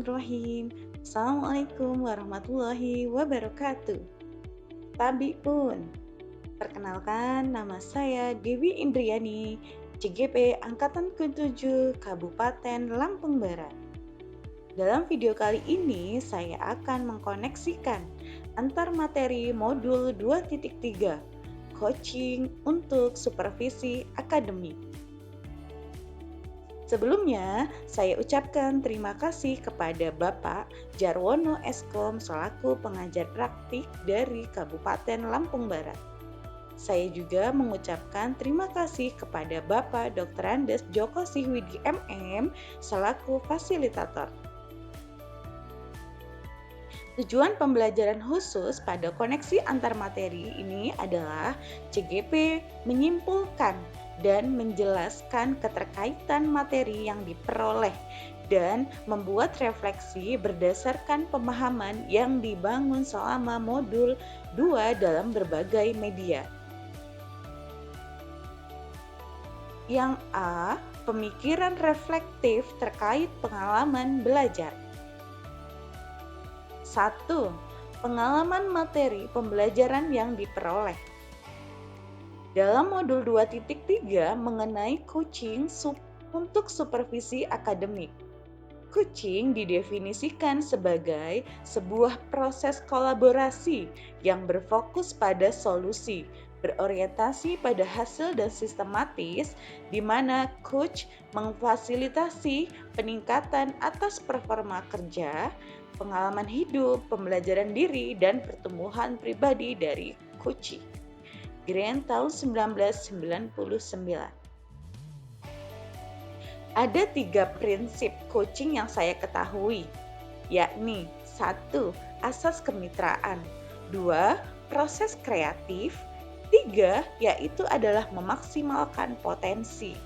Bismillahirrahmanirrahim. Assalamualaikum warahmatullahi wabarakatuh. Tabi pun, perkenalkan nama saya Dewi Indriani, CGP Angkatan ke-7 Kabupaten Lampung Barat. Dalam video kali ini saya akan mengkoneksikan antar materi modul 2.3 coaching untuk supervisi akademik. Sebelumnya, saya ucapkan terima kasih kepada Bapak Jarwono Eskom selaku pengajar praktik dari Kabupaten Lampung Barat. Saya juga mengucapkan terima kasih kepada Bapak Dr. Andes Joko Sihwidi MM selaku fasilitator. Tujuan pembelajaran khusus pada koneksi antar materi ini adalah CGP menyimpulkan dan menjelaskan keterkaitan materi yang diperoleh dan membuat refleksi berdasarkan pemahaman yang dibangun selama modul 2 dalam berbagai media. Yang A, pemikiran reflektif terkait pengalaman belajar. 1. Pengalaman materi pembelajaran yang diperoleh. Dalam modul 2.3 mengenai coaching untuk supervisi akademik. Coaching didefinisikan sebagai sebuah proses kolaborasi yang berfokus pada solusi, berorientasi pada hasil dan sistematis, di mana coach memfasilitasi peningkatan atas performa kerja, pengalaman hidup, pembelajaran diri, dan pertumbuhan pribadi dari coaching. Grand tahun 1999. Ada 3 prinsip coaching yang saya ketahui, yakni 1. Asas kemitraan, 2. Proses kreatif, 3. Yaitu adalah memaksimalkan potensi.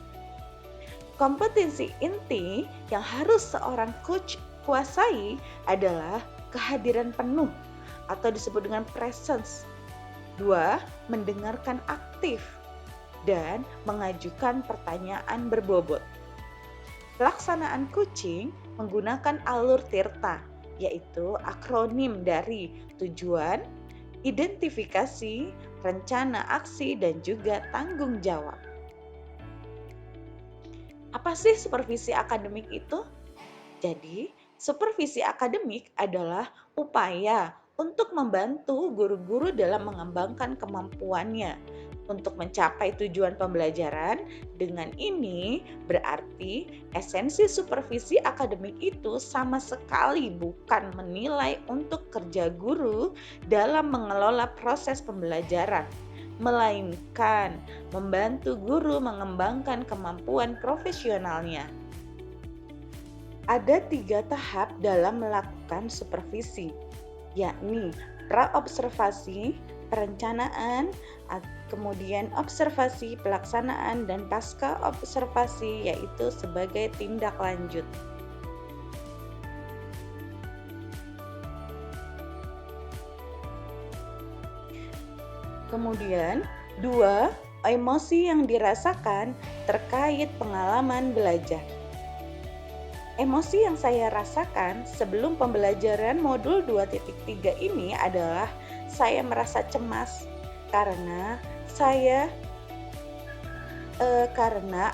Kompetensi inti yang harus seorang coach kuasai adalah kehadiran penuh atau disebut dengan presence. 2. Mendengarkan aktif dan mengajukan pertanyaan berbobot. Pelaksanaan coaching menggunakan alur tirta, yaitu akronim dari tujuan, identifikasi, rencana aksi, dan juga tanggung jawab. Apa sih supervisi akademik itu? Jadi, supervisi akademik adalah upaya untuk membantu guru-guru dalam mengembangkan kemampuannya untuk mencapai tujuan pembelajaran. Dengan ini berarti esensi supervisi akademik itu sama sekali bukan menilai untuk kerja guru dalam mengelola proses pembelajaran, melainkan membantu guru mengembangkan kemampuan profesionalnya. Ada 3 tahap dalam melakukan supervisi, yakni pra-observasi, perencanaan, kemudian observasi, pelaksanaan, dan pasca observasi, yaitu sebagai tindak lanjut. Kemudian, 2. Emosi yang dirasakan terkait pengalaman belajar. Emosi yang saya rasakan sebelum pembelajaran modul 2.3 ini adalah saya merasa cemas karena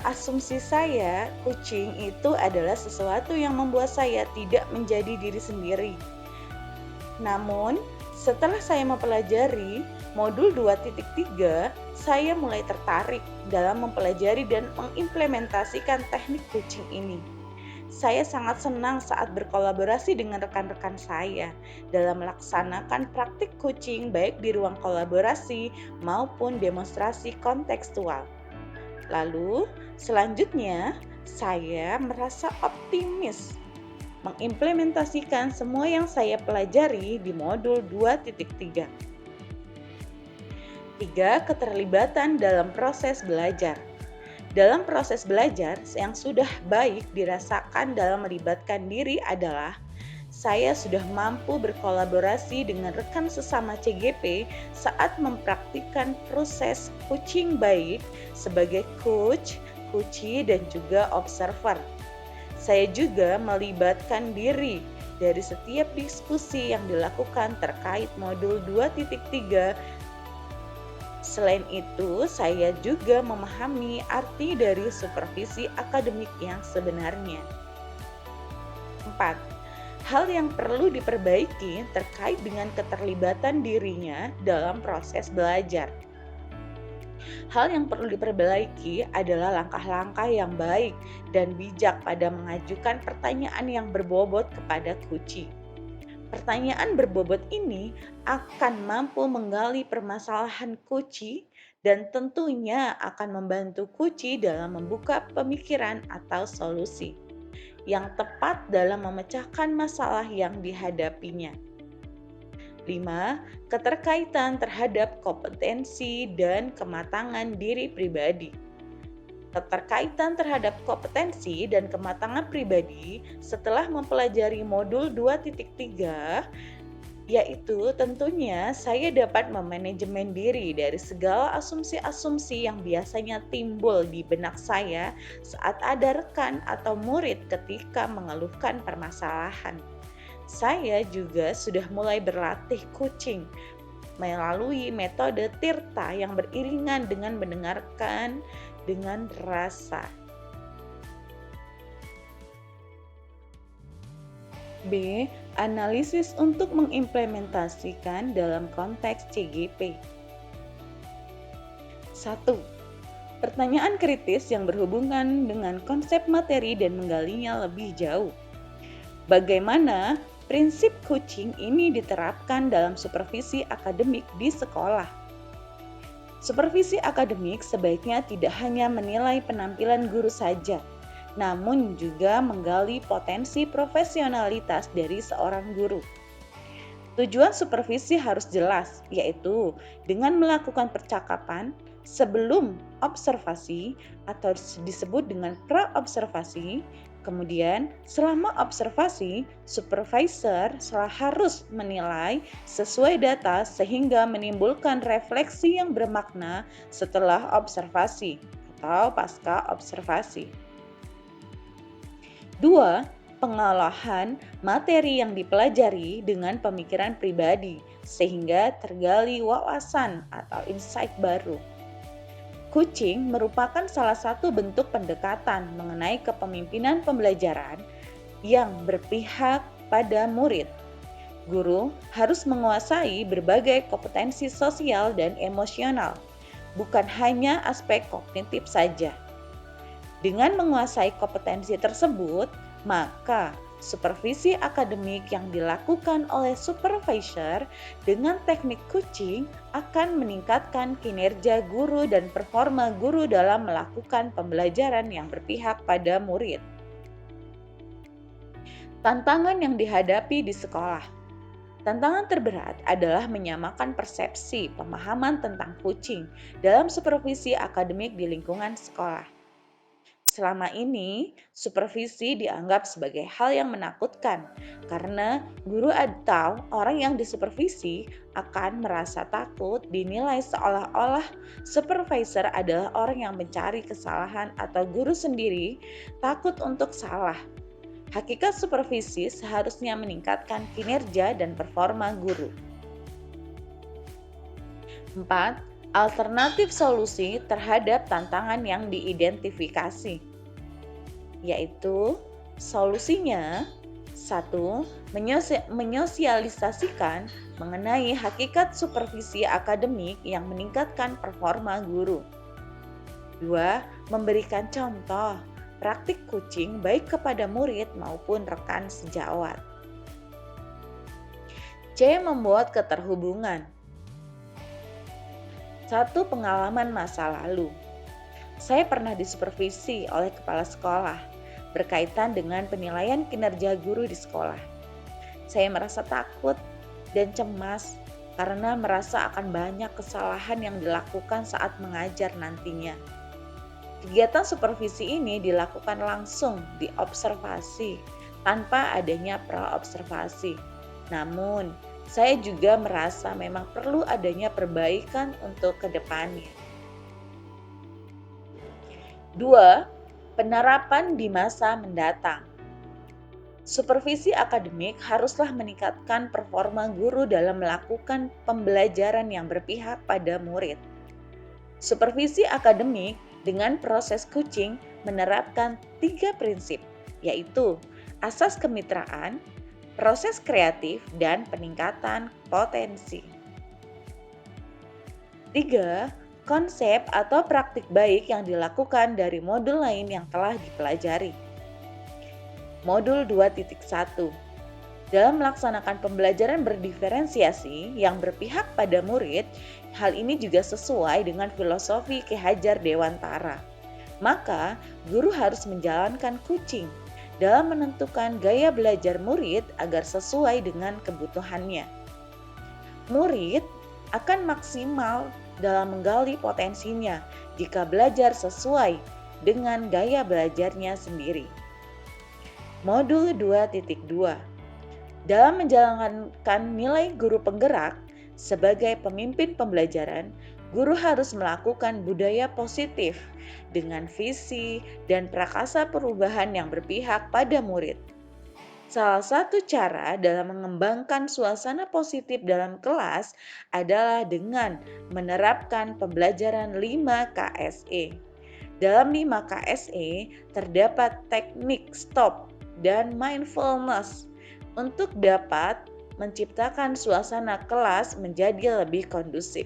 asumsi saya coaching itu adalah sesuatu yang membuat saya tidak menjadi diri sendiri. Namun, setelah saya mempelajari modul 2.3, saya mulai tertarik dalam mempelajari dan mengimplementasikan teknik coaching ini. Saya sangat senang saat berkolaborasi dengan rekan-rekan saya dalam melaksanakan praktik coaching baik di ruang kolaborasi maupun demonstrasi kontekstual. Lalu, selanjutnya saya merasa optimis mengimplementasikan semua yang saya pelajari di modul 2.3. 3. Keterlibatan dalam proses belajar. Dalam proses belajar yang sudah baik dirasakan dalam melibatkan diri adalah saya sudah mampu berkolaborasi dengan rekan sesama CGP saat mempraktikkan proses coaching baik sebagai coach, coachee, dan juga observer. Saya juga melibatkan diri dari setiap diskusi yang dilakukan terkait modul 2.3. Selain itu, saya juga memahami arti dari supervisi akademik yang sebenarnya. 4. Hal yang perlu diperbaiki terkait dengan keterlibatan dirinya dalam proses belajar. Hal yang perlu diperbaiki adalah langkah-langkah yang baik dan bijak pada mengajukan pertanyaan yang berbobot kepada Kuci. Pertanyaan berbobot ini akan mampu menggali permasalahan Kuci dan tentunya akan membantu Kuci dalam membuka pemikiran atau solusi yang tepat dalam memecahkan masalah yang dihadapinya. 5. Keterkaitan terhadap kompetensi dan kematangan diri pribadi. Keterkaitan terhadap kompetensi dan kematangan pribadi setelah mempelajari modul 2.3, yaitu tentunya saya dapat memanajemen diri dari segala asumsi-asumsi yang biasanya timbul di benak saya saat ada rekan atau murid ketika mengeluhkan permasalahan. Saya juga sudah mulai berlatih coaching melalui metode Tirta yang beriringan dengan mendengarkan dengan rasa. B. Analisis untuk mengimplementasikan dalam konteks CGP. 1. Pertanyaan kritis yang berhubungan dengan konsep materi dan menggalinya lebih jauh. Bagaimana prinsip coaching ini diterapkan dalam supervisi akademik di sekolah? Supervisi akademik sebaiknya tidak hanya menilai penampilan guru saja, namun juga menggali potensi profesionalitas dari seorang guru. Tujuan supervisi harus jelas, yaitu dengan melakukan percakapan sebelum observasi atau disebut dengan pra-observasi. Kemudian, selama observasi, supervisor harus menilai sesuai data sehingga menimbulkan refleksi yang bermakna setelah observasi atau pasca observasi. 2. Pengolahan materi yang dipelajari dengan pemikiran pribadi sehingga tergali wawasan atau insight baru. Coaching merupakan salah satu bentuk pendekatan mengenai kepemimpinan pembelajaran yang berpihak pada murid. Guru harus menguasai berbagai kompetensi sosial dan emosional, bukan hanya aspek kognitif saja. Dengan menguasai kompetensi tersebut, maka supervisi akademik yang dilakukan oleh supervisor dengan teknik coaching akan meningkatkan kinerja guru dan performa guru dalam melakukan pembelajaran yang berpihak pada murid. Tantangan yang dihadapi di sekolah. Tantangan terberat adalah menyamakan persepsi pemahaman tentang coaching dalam supervisi akademik di lingkungan sekolah. Selama ini, supervisi dianggap sebagai hal yang menakutkan karena guru atau orang yang disupervisi akan merasa takut dinilai seolah-olah supervisor adalah orang yang mencari kesalahan atau guru sendiri takut untuk salah. Hakikat supervisi seharusnya meningkatkan kinerja dan performa guru. 4. Alternatif solusi terhadap tantangan yang diidentifikasi, yaitu solusinya 1. Menyosialisasikan mengenai hakikat supervisi akademik yang meningkatkan performa guru. 2. Memberikan contoh praktik coaching baik kepada murid maupun rekan sejawat. C. Membuat keterhubungan. 1. Pengalaman masa lalu. Saya pernah disupervisi oleh kepala sekolah berkaitan dengan penilaian kinerja guru di sekolah. Saya merasa takut dan cemas karena merasa akan banyak kesalahan yang dilakukan saat mengajar nantinya. Kegiatan supervisi ini dilakukan langsung di observasi tanpa adanya pra-observasi. Namun, saya juga merasa memang perlu adanya perbaikan untuk kedepannya. 2. Penerapan di masa mendatang. Supervisi akademik haruslah meningkatkan performa guru dalam melakukan pembelajaran yang berpihak pada murid. Supervisi akademik dengan proses coaching menerapkan 3 prinsip, yaitu asas kemitraan, proses kreatif, dan peningkatan potensi. 3. Konsep atau praktik baik yang dilakukan dari modul lain yang telah dipelajari. Modul 2.1. Dalam melaksanakan pembelajaran berdiferensiasi yang berpihak pada murid, hal ini juga sesuai dengan filosofi Ki Hajar Dewantara. Maka, guru harus menjalankan coaching dalam menentukan gaya belajar murid agar sesuai dengan kebutuhannya. Murid akan maksimal dalam menggali potensinya jika belajar sesuai dengan gaya belajarnya sendiri. Modul 2.2. Dalam menjalankan nilai guru penggerak sebagai pemimpin pembelajaran, guru harus melakukan budaya positif dengan visi dan prakasa perubahan yang berpihak pada murid. Salah satu cara dalam mengembangkan suasana positif dalam kelas adalah dengan menerapkan pembelajaran 5 KSE. Dalam 5 KSE terdapat teknik stop dan mindfulness untuk dapat menciptakan suasana kelas menjadi lebih kondusif.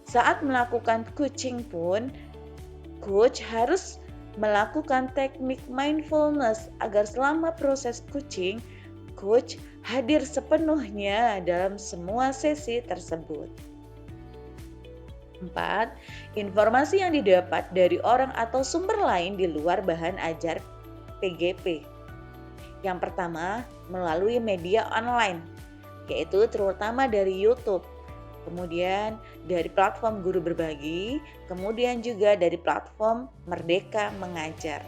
Saat melakukan coaching pun, coach harus melakukan teknik mindfulness agar selama proses coaching, coach hadir sepenuhnya dalam semua sesi tersebut. 4. Informasi yang didapat dari orang atau sumber lain di luar bahan ajar PGP. Yang pertama, melalui media online, yaitu terutama dari YouTube. Kemudian dari platform Guru Berbagi, kemudian juga dari platform Merdeka Mengajar.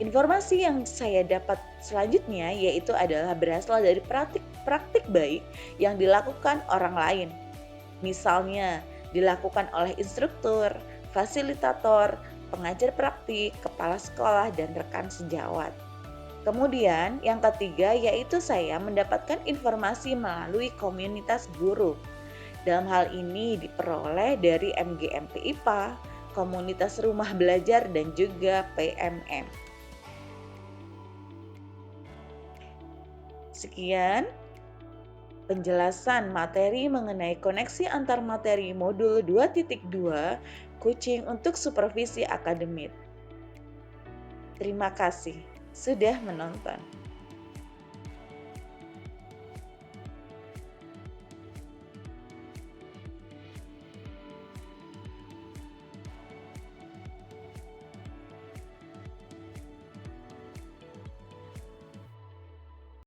Informasi yang saya dapat selanjutnya yaitu adalah berasal dari praktik baik yang dilakukan orang lain. Misalnya, dilakukan oleh instruktur, fasilitator, pengajar praktik, kepala sekolah, dan rekan sejawat. Kemudian yang ketiga yaitu saya mendapatkan informasi melalui komunitas guru. Dalam hal ini diperoleh dari MGMP IPA, komunitas rumah belajar, dan juga PMM. Sekian penjelasan materi mengenai koneksi antar materi modul 2.2 coaching untuk supervisi akademik. Terima kasih sudah menonton.